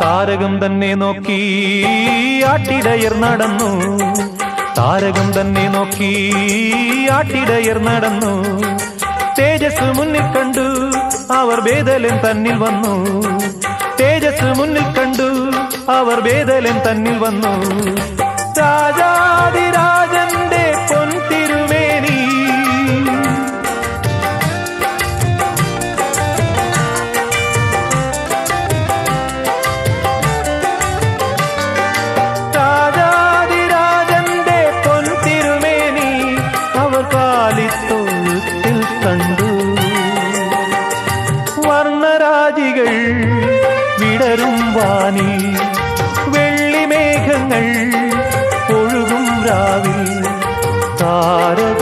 താരകം തന്നെ നോക്കി ആട്ടിടയർ നടന്നു, താരകം തന്നെ നോക്കി ആട്ടിടയർ നടന്നു. തേജസ് മുന്നിൽ കണ്ടു അവർ ബേദലൻ തന്നിൽ വന്നു, തേജസ് മുന്നിൽ കണ്ടു അവർ ബേദലൻ തന്നിൽ വന്നു. രാജാതിരാജന്റെ പൊൻതിരുമേനി കണ്ടു. വർണ്ണരാജികൾ വിടരും വാനി, വെള്ളിമേഘങ്ങൾ ഒഴുകും രാവിൽ, താരക